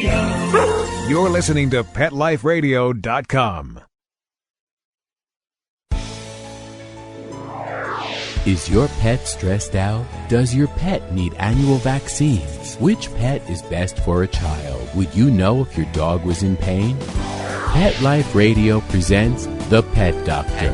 Radio. You're listening to PetLifeRadio.com. Is your pet stressed out? Does your pet need annual vaccines? Which pet is best for a child? Would you know if your dog was in pain? Pet Life Radio presents The Pet Doctor,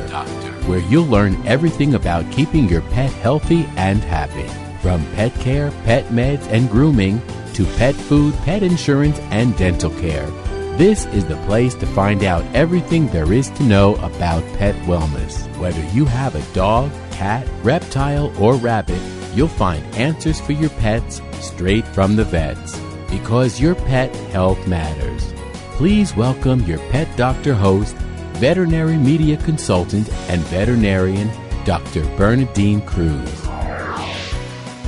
where you'll learn everything about keeping your pet healthy and happy. From pet care, pet meds, and grooming, to pet food, pet insurance, and dental care. This is the place to find out everything there is to know about pet wellness. Whether you have a dog, cat, reptile, or rabbit, you'll find answers for your pets straight from the vets. Because your pet health matters. Please welcome your Pet Doctor host, veterinary media consultant, and veterinarian, Dr. Bernadine Cruz.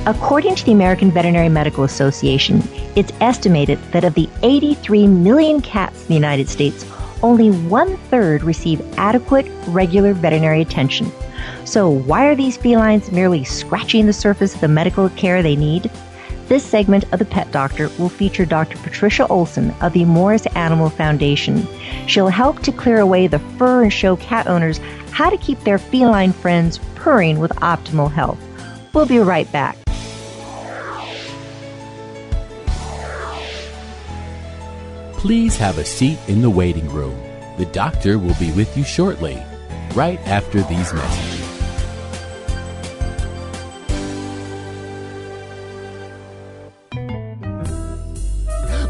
According to the American Veterinary Medical Association, it's estimated that of the 83 million cats in the United States, only 1/3 receive adequate, regular veterinary attention. So why are these felines merely scratching the surface of the medical care they need? This segment of The Pet Doctor will feature Dr. Patricia Olson of the Morris Animal Foundation. She'll help to clear away the fur and show cat owners how to keep their feline friends purring with optimal health. We'll be right back. Please have a seat in the waiting room. The doctor will be with you shortly, right after these messages.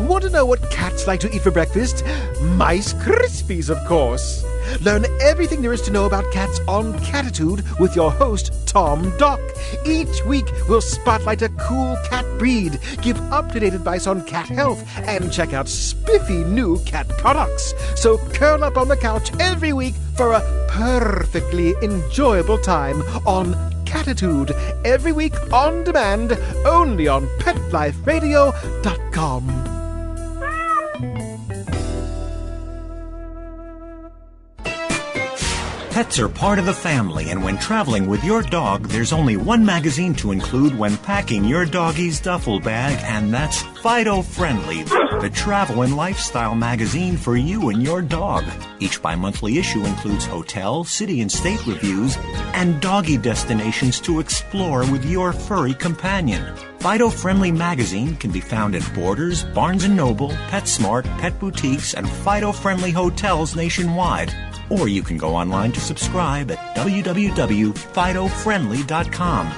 Want to know what cats like to eat for breakfast? Mice Krispies, of course. Learn everything there is to know about cats on Catitude with your host, Tom Dock. Each week, we'll spotlight a cool cat breed, give up-to-date advice on cat health, and check out spiffy new cat products. So curl up on the couch every week for a perfectly enjoyable time on Catitude. Every week on demand, only on PetLifeRadio.com. Pets are part of the family, and when traveling with your dog, there's only one magazine to include when packing your doggy's duffel bag, and that's Fido Friendly, the travel and lifestyle magazine for you and your dog. Each bi-monthly issue includes hotel, city, and state reviews, and doggy destinations to explore with your furry companion. Fido Friendly magazine can be found at Borders, Barnes & Noble, PetSmart, Pet Boutiques, and Fido Friendly hotels nationwide. Or you can go online to subscribe at www.fidofriendly.com.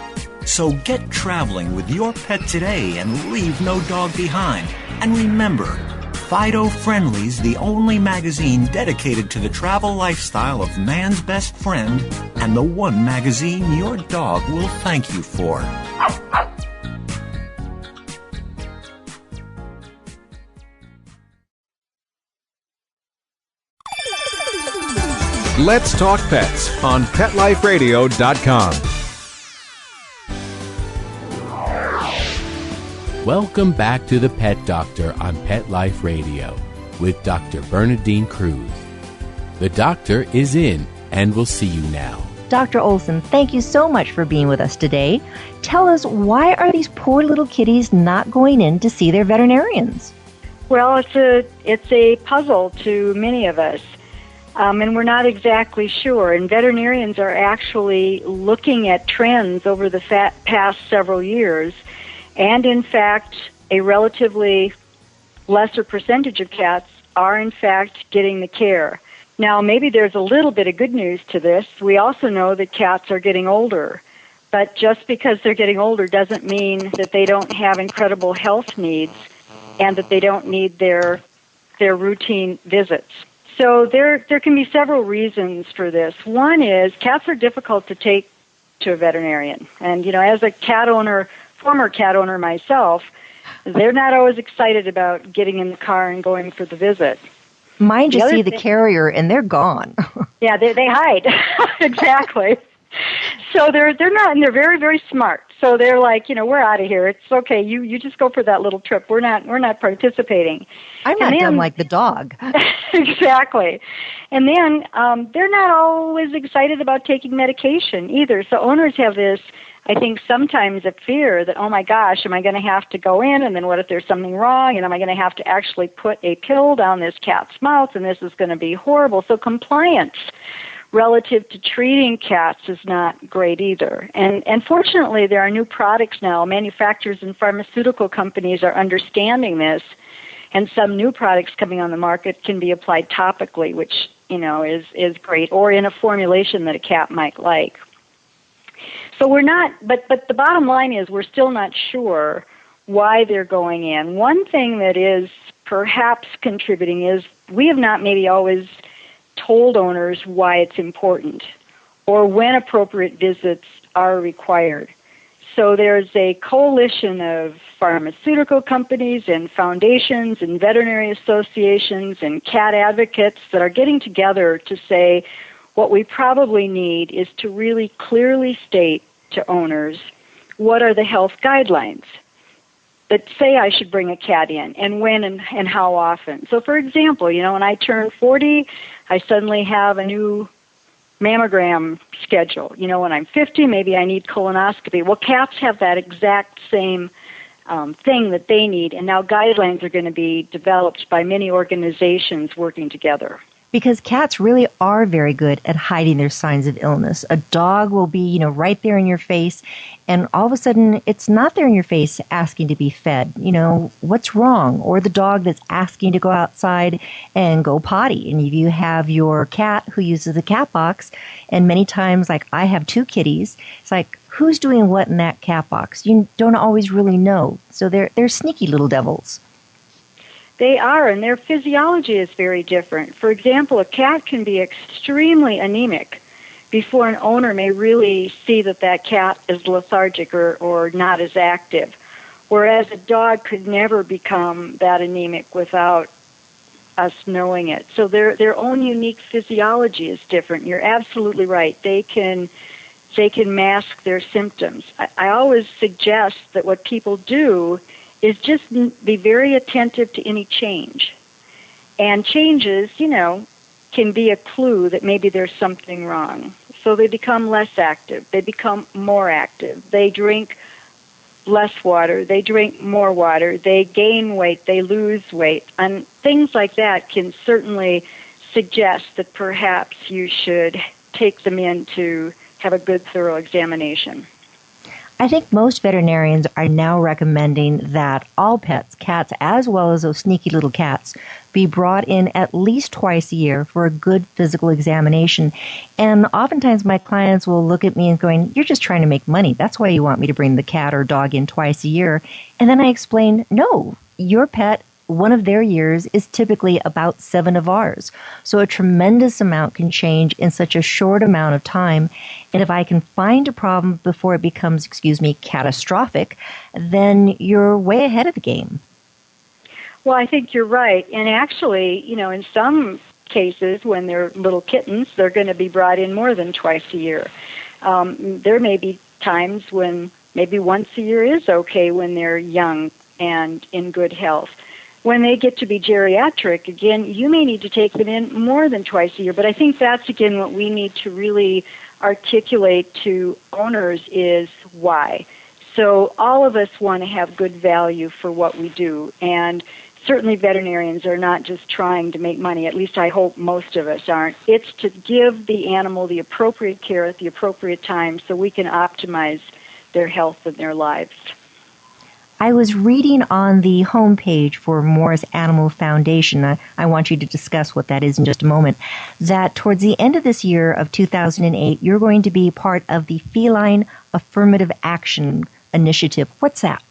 So get traveling with your pet today and leave no dog behind. And remember, Fido Friendly's the only magazine dedicated to the travel lifestyle of man's best friend, and the one magazine your dog will thank you for. Let's Talk Pets on PetLifeRadio.com. Welcome back to The Pet Doctor on Pet Life Radio with Dr. Bernadine Cruz. The doctor is in and will see you now. Dr. Olson, thank you so much for being with us today. Tell us, why are these poor little kitties not going in to see their veterinarians? Well, it's a puzzle to many of us. And we're not exactly sure. And veterinarians are actually looking at trends over the past several years. And in fact, a relatively lesser percentage of cats are in fact getting the care. Now, maybe there's a little bit of good news to this. We also know that cats are getting older. But just because they're getting older doesn't mean that they don't have incredible health needs and that they don't need their routine visits. So there can be several reasons for this. One is cats are difficult to take to a veterinarian. And, as a cat owner, former cat owner myself, they're not always excited about getting in the car and going for the visit. Mine just see the carrier and they're gone. Yeah, they hide. Exactly. So they're not, and they're very, very smart. So they're like, we're out of here. It's okay. You just go for that little trip. We're not participating. I'm not dumb like the dog. Exactly. And then they're not always excited about taking medication either. So owners have this, I think, sometimes a fear that, oh my gosh, am I going to have to go in? And then what if there's something wrong? And am I going to have to actually put a pill down this cat's mouth? And this is going to be horrible. So compliance relative to treating cats is not great either. And fortunately, there are new products now. Manufacturers and pharmaceutical companies are understanding this, and some new products coming on the market can be applied topically, which, is great, or in a formulation that a cat might like. So we're not, but the bottom line is we're still not sure why they're going in. One thing that is perhaps contributing is we have not maybe always told owners why it's important or when appropriate visits are required. So there's a coalition of pharmaceutical companies and foundations and veterinary associations and cat advocates that are getting together to say what we probably need is to really clearly state to owners what are the health guidelines that say I should bring a cat in and when and how often. So, for example, when I turn 40, I suddenly have a new mammogram schedule. When I'm 50, maybe I need colonoscopy. Well, cats have that exact same thing that they need, and now guidelines are going to be developed by many organizations working together. Because cats really are very good at hiding their signs of illness. A dog will be, right there in your face, and all of a sudden it's not there in your face asking to be fed. What's wrong? Or the dog that's asking to go outside and go potty. And if you have your cat who uses the cat box, and many times, like I have 2 kitties, it's like, who's doing what in that cat box? You don't always really know. So they're sneaky little devils. They are, and their physiology is very different. For example, a cat can be extremely anemic before an owner may really see that cat is lethargic or not as active, whereas a dog could never become that anemic without us knowing it. So their own unique physiology is different. You're absolutely right. They can mask their symptoms. I always suggest that what people do is just be very attentive to any change. And changes, can be a clue that maybe there's something wrong. So they become less active. They become more active. They drink less water. They drink more water. They gain weight. They lose weight. And things like that can certainly suggest that perhaps you should take them in to have a good, thorough examination. I think most veterinarians are now recommending that all pets, cats as well as those sneaky little cats, be brought in at least twice a year for a good physical examination. And oftentimes my clients will look at me and going, you're just trying to make money. That's why you want me to bring the cat or dog in twice a year. And then I explain, no, your pet, one of their years is typically about 7 of ours. So a tremendous amount can change in such a short amount of time. And if I can find a problem before it becomes, catastrophic, then you're way ahead of the game. Well, I think you're right. And actually, in some cases, when they're little kittens, they're going to be brought in more than twice a year. There may be times when maybe once a year is okay when they're young and in good health. When they get to be geriatric, again, you may need to take them in more than twice a year. But I think that's, again, what we need to really articulate to owners is why. So all of us want to have good value for what we do. And certainly veterinarians are not just trying to make money. At least I hope most of us aren't. It's to give the animal the appropriate care at the appropriate time so we can optimize their health and their lives. I was reading on the homepage for Morris Animal Foundation, I want you to discuss what that is in just a moment, that towards the end of this year of 2008, you're going to be part of the Feline Affirmative Action Initiative. What's that?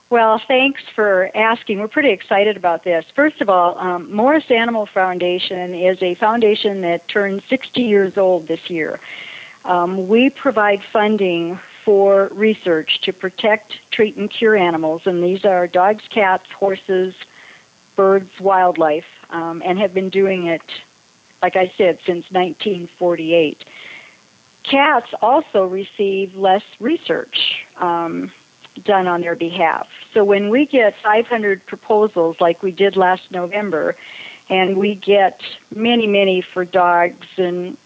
Well, thanks for asking. We're pretty excited about this. First of all, Morris Animal Foundation is a foundation that turned 60 years old this year. We provide funding for research to protect, treat, and cure animals, and these are dogs, cats, horses, birds, wildlife, and have been doing it, like I said, since 1948. cats also receive less research done on their behalf. So when we get 500 proposals like we did last November, and we get many, many for dogs and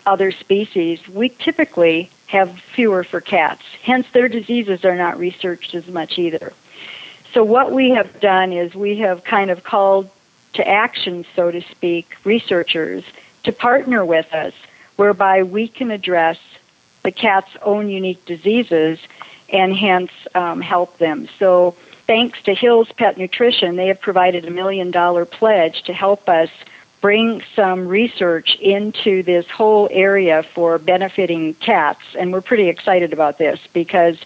other species, we typically have fewer for cats. Hence, their diseases are not researched as much either. So what we have done is we have kind of called to action, so to speak, researchers to partner with us, whereby we can address the cat's own unique diseases and hence help them. So thanks to Hill's Pet Nutrition, they have provided $1 million pledge to help us bring some research into this whole area for benefiting cats. And we're pretty excited about this because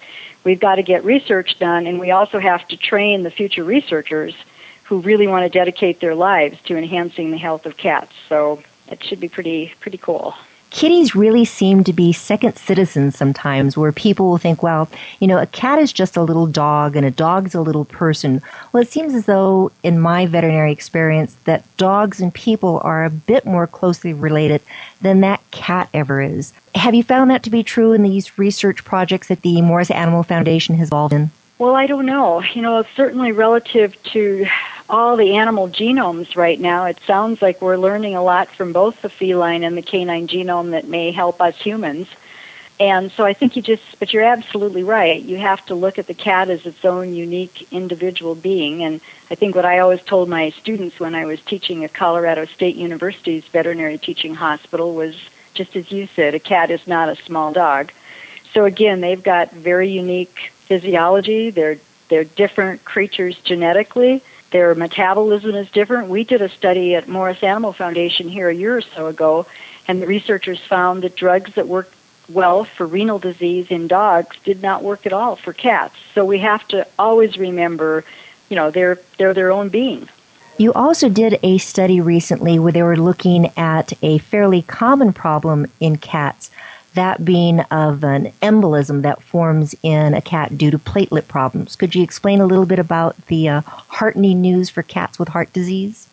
we've got to get research done, and we also have to train the future researchers who really want to dedicate their lives to enhancing the health of cats. So it should be pretty cool. Kitties really seem to be second citizens sometimes, where people will think, well, a cat is just a little dog and a dog's a little person. Well, it seems as though, in my veterinary experience, that dogs and people are a bit more closely related than that cat ever is. Have you found that to be true in these research projects that the Morris Animal Foundation has involved in? Well, I don't know. Certainly relative to all the animal genomes right now, it sounds like we're learning a lot from both the feline and the canine genome that may help us humans. And so I think but you're absolutely right. You have to look at the cat as its own unique individual being. And I think what I always told my students when I was teaching at Colorado State University's veterinary teaching hospital was, just as you said, a cat is not a small dog. So again, they've got very unique physiology. They're different creatures genetically. Their metabolism is different. We did a study at Morris Animal Foundation here a year or so ago, and the researchers found that drugs that worked well for renal disease in dogs did not work at all for cats. So we have to always remember, they're their own being. You also did a study recently where they were looking at a fairly common problem in cats, that being of an embolism that forms in a cat due to platelet problems. Could you explain a little bit about the heartening news for cats with heart disease?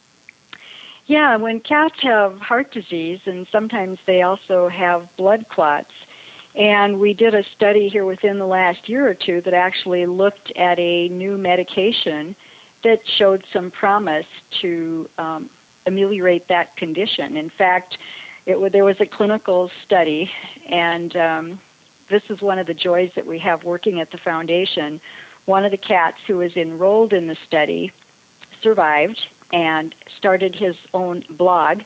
Yeah, when cats have heart disease, and sometimes they also have blood clots, and we did a study here within the last year or two that actually looked at a new medication that showed some promise to ameliorate that condition. In fact, there was a clinical study, and this is one of the joys that we have working at the foundation. One of the cats who was enrolled in the study survived and started his own blog,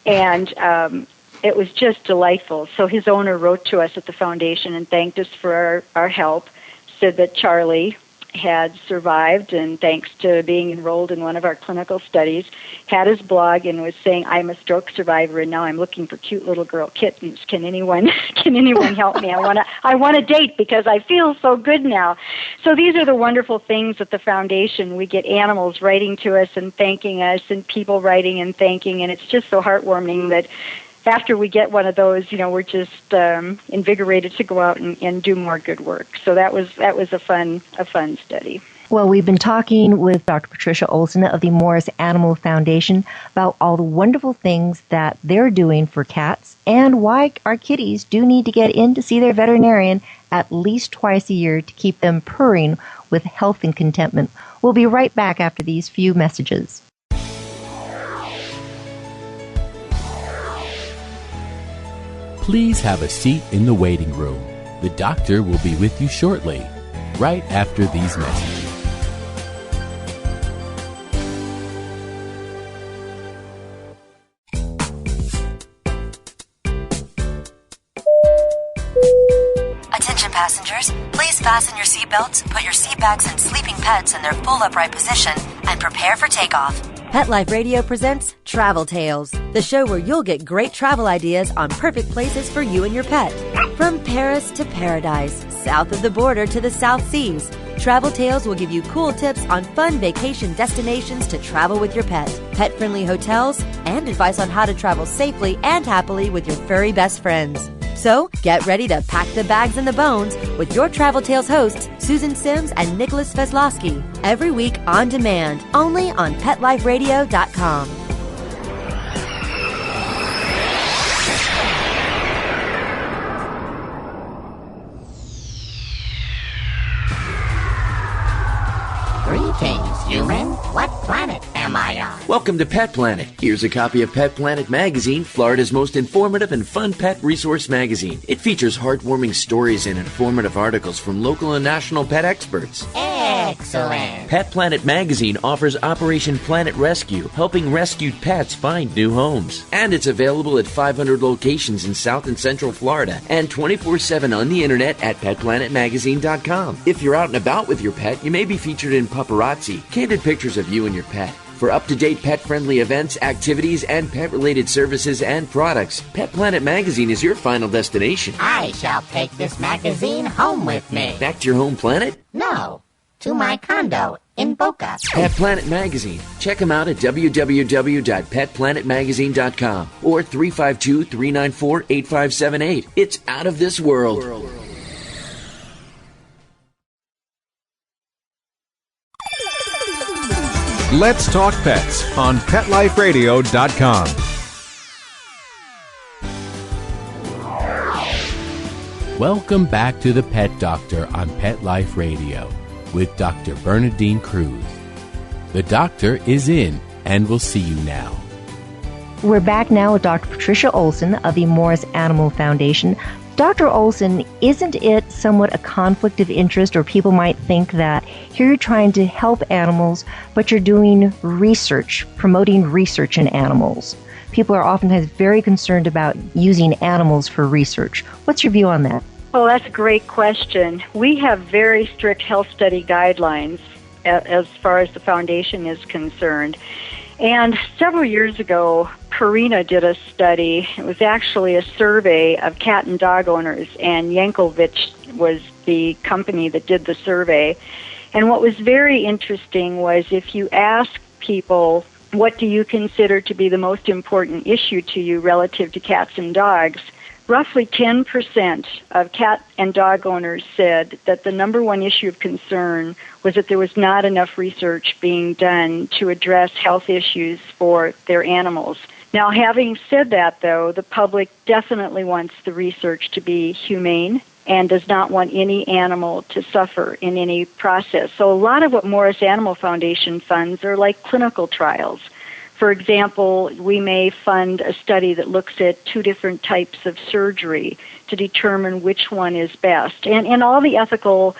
and it was just delightful. So his owner wrote to us at the foundation and thanked us for our help, said that Charlie had survived, and thanks to being enrolled in one of our clinical studies, had his blog and was saying, I'm a stroke survivor and now I'm looking for cute little girl kittens. Can anyone help me? I want a date because I feel so good now. So these are the wonderful things at the foundation. We get animals writing to us and thanking us, and people writing and thanking, and it's just so heartwarming that after we get one of those, we're just invigorated to go out and do more good work. So that was a fun study. Well, we've been talking with Dr. Patricia Olson of the Morris Animal Foundation about all the wonderful things that they're doing for cats and why our kitties do need to get in to see their veterinarian at least twice a year to keep them purring with health and contentment. We'll be right back after these few messages. Please have a seat in the waiting room. The doctor will be with you shortly, right after these messages. Attention passengers, please fasten your seatbelts, put your seat bags and sleeping pets in their full upright position, and prepare for takeoff. Pet Life Radio presents Travel Tales, the show where you'll get great travel ideas on perfect places for you and your pet. From Paris to paradise, south of the border to the South Seas, Travel Tales will give you cool tips on fun vacation destinations to travel with your pet, pet-friendly hotels, and advice on how to travel safely and happily with your furry best friends. So, get ready to pack the bags and the bones with your Travel Tales hosts, Susan Sims and Nicholas Veslowski, every week on demand, only on PetLifeRadio.com. Greetings, human. What planet am I on? Welcome to Pet Planet. Here's a copy of Pet Planet Magazine, Florida's most informative and fun pet resource magazine. It features heartwarming stories and informative articles from local and national pet experts. Excellent. Pet Planet Magazine offers Operation Planet Rescue, helping rescued pets find new homes. And it's available at 500 locations in South and Central Florida and 24/7 on the internet at petplanetmagazine.com. If you're out and about with your pet, you may be featured in paparazzi, candid pictures of you and your pet. For up-to-date pet-friendly events, activities, and pet-related services and products, Pet Planet Magazine is your final destination. I shall take this magazine home with me. Back to your home planet? No, to my condo in Boca. Pet Planet Magazine. Check them out at www.petplanetmagazine.com or 352-394-8578. It's out of this world. Let's Talk Pets on PetLifeRadio.com. Welcome back to the Pet Doctor on Pet Life Radio with Dr. Bernadine Cruz. The doctor is in and will see you now. We're back now with Dr. Patricia Olson of the Morris Animal Foundation. Dr. Olson, isn't it somewhat a conflict of interest, or people might think that here you're trying to help animals, but you're doing research, promoting research in animals? People are oftentimes very concerned about using animals for research. What's your view on that? Oh, that's a great question. We have very strict health study guidelines as far as the foundation is concerned. And several years ago, Purina did a study. It was actually a survey of cat and dog owners, and Yankovic was the company that did the survey. And what was very interesting was if you ask people, what do you consider to be the most important issue to you relative to cats and dogs, roughly 10% of cat and dog owners said that the number one issue of concern was that there was not enough research being done to address health issues for their animals. Now, having said that, though, the public definitely wants the research to be humane and does not want any animal to suffer in any process. So a lot of what Morris Animal Foundation funds are like clinical trials. For example, we may fund a study that looks at 2 different types of surgery to determine which one is best. And all the ethical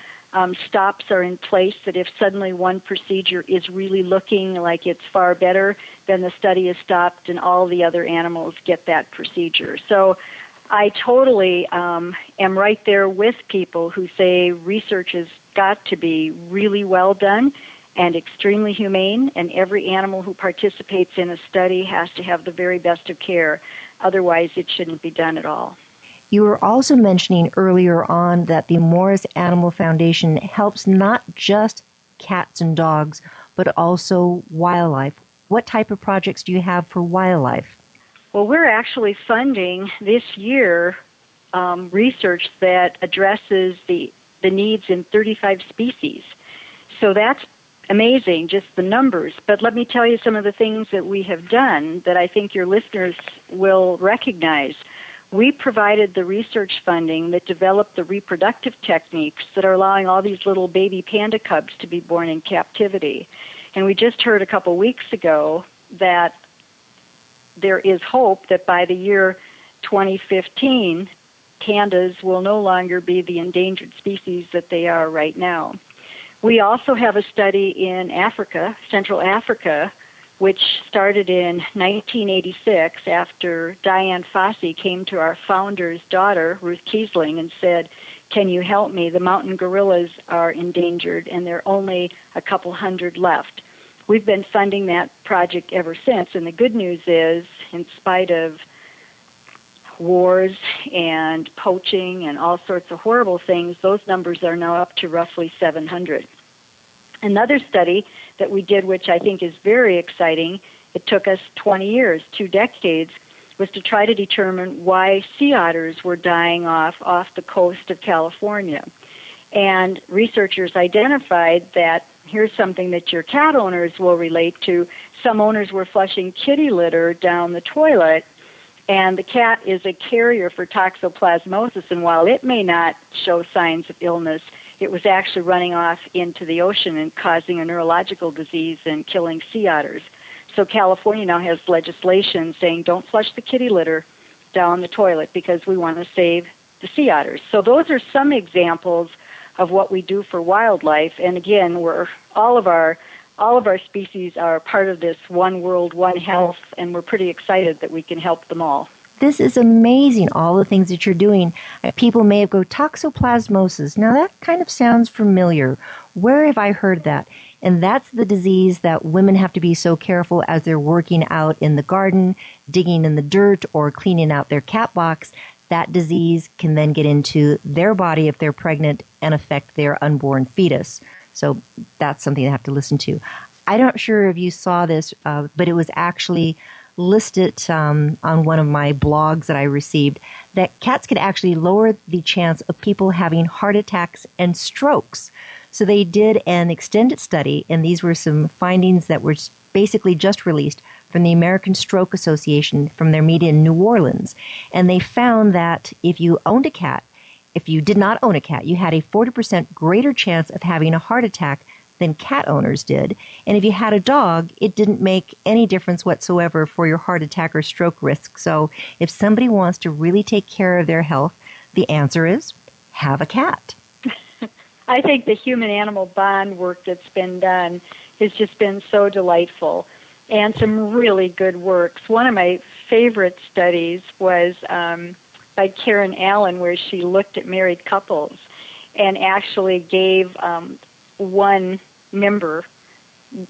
stops are in place that if suddenly one procedure is really looking like it's far better, then the study is stopped and all the other animals get that procedure. So I totally am right there with people who say research has got to be really well done and extremely humane, and every animal who participates in a study has to have the very best of care. Otherwise, it shouldn't be done at all. You were also mentioning earlier on that the Morris Animal Foundation helps not just cats and dogs, but also wildlife. What type of projects do you have for wildlife? Well, we're actually funding this year research that addresses the needs in 35 species. So that's amazing, just the numbers. But let me tell you some of the things that we have done that I think your listeners will recognize. We provided the research funding that developed the reproductive techniques that are allowing all these little baby panda cubs to be born in captivity. And we just heard a couple weeks ago that there is hope that by the year 2015, pandas will no longer be the endangered species that they are right now. We also have a study in Africa, Central Africa, which started in 1986 after Diane Fossey came to our founder's daughter, Ruth Kiesling, and said, "Can you help me? The mountain gorillas are endangered, and there are only a couple hundred left." We've been funding that project ever since, and the good news is, in spite of wars and poaching and all sorts of horrible things, those numbers are now up to roughly 700. Another study that we did, which I think is very exciting, it took us 20 years, 2 decades, was to try to determine why sea otters were dying off the coast of California. And researchers identified that, here's something that your cat owners will relate to, some owners were flushing kitty litter down the toilet, and the cat is a carrier for toxoplasmosis, and while it may not show signs of illness, it was actually running off into the ocean and causing a neurological disease and killing sea otters. So California now has legislation saying don't flush the kitty litter down the toilet because we want to save the sea otters. So those are some examples of what we do for wildlife. And again, all of our species are part of this one world, one health, and we're pretty excited that we can help them all. This is amazing, all the things that you're doing. People may go, toxoplasmosis. Now, that kind of sounds familiar. Where have I heard that? And that's the disease that women have to be so careful as they're working out in the garden, digging in the dirt, or cleaning out their cat box. That disease can then get into their body if they're pregnant and affect their unborn fetus. So that's something I have to listen to. I'm not sure if you saw this, but it was actually listed on one of my blogs that I received that cats could actually lower the chance of people having heart attacks and strokes. So they did an extended study, and these were some findings that were basically just released from the American Stroke Association from their meeting in New Orleans. And they found that if you owned a cat, if you did not own a cat, you had a 40% greater chance of having a heart attack than cat owners did. And if you had a dog, it didn't make any difference whatsoever for your heart attack or stroke risk. So if somebody wants to really take care of their health, the answer is have a cat. I think the human-animal bond work that's been done has just been so delightful, and some really good works. One of my favorite studies was by Karen Allen, where she looked at married couples and actually gave one member,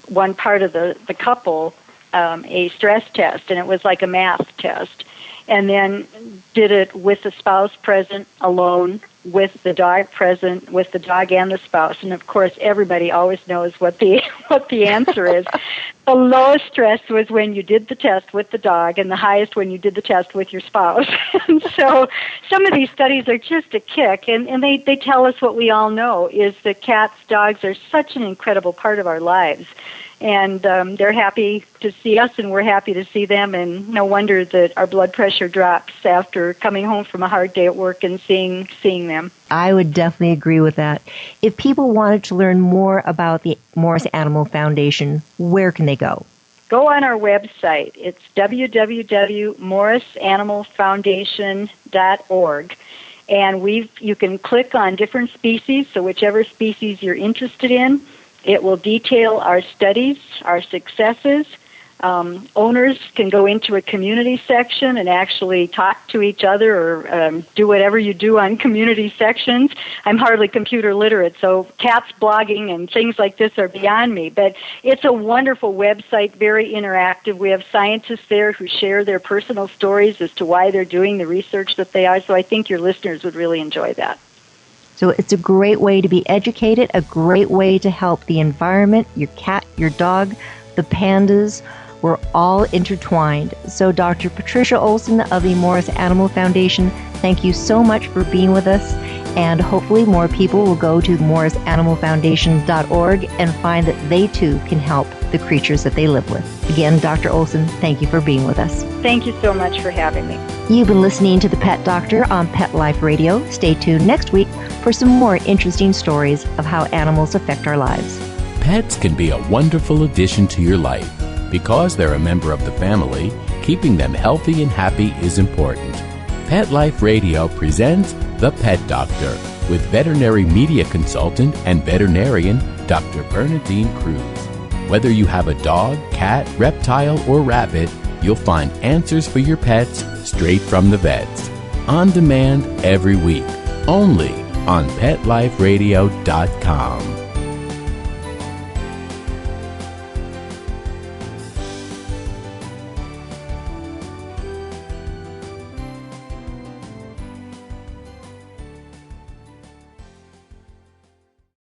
one part of the couple, a stress test, and it was like a math test, and then did it with the spouse present, alone, with the dog present, with the dog and the spouse. And of course, everybody always knows what the answer is. The lowest stress was when you did the test with the dog, and the highest when you did the test with your spouse. And so some of these studies are just a kick, and they tell us what we all know, is that cats, dogs are such an incredible part of our lives. And they're happy to see us, and we're happy to see them, and no wonder that our blood pressure drops after coming home from a hard day at work and seeing them. I would definitely agree with that. If people wanted to learn more about the Morris Animal Foundation, where can they go? Go on our website. It's www.morrisanimalfoundation.org. And you can click on different species, so whichever species you're interested in. It will detail our studies, our successes. Owners can go into a community section and actually talk to each other or do whatever you do on community sections. I'm hardly computer literate, so cats blogging and things like this are beyond me. But it's a wonderful website, very interactive. We have scientists there who share their personal stories as to why they're doing the research that they are, so I think your listeners would really enjoy that. So it's a great way to be educated, a great way to help the environment, your cat, your dog, the pandas. We're all intertwined. So Dr. Patricia Olson of the Morris Animal Foundation, thank you so much for being with us. And hopefully more people will go to morrisanimalfoundation.org and find that they too can help the creatures that they live with. Again, Dr. Olson, thank you for being with us. Thank you so much for having me. You've been listening to The Pet Doctor on Pet Life Radio. Stay tuned next week for some more interesting stories of how animals affect our lives. Pets can be a wonderful addition to your life. Because they're a member of the family, keeping them healthy and happy is important. Pet Life Radio presents The Pet Doctor with veterinary media consultant and veterinarian Dr. Bernadine Cruz. Whether you have a dog, cat, reptile, or rabbit, you'll find answers for your pets straight from the vets. On demand every week, only on PetLifeRadio.com.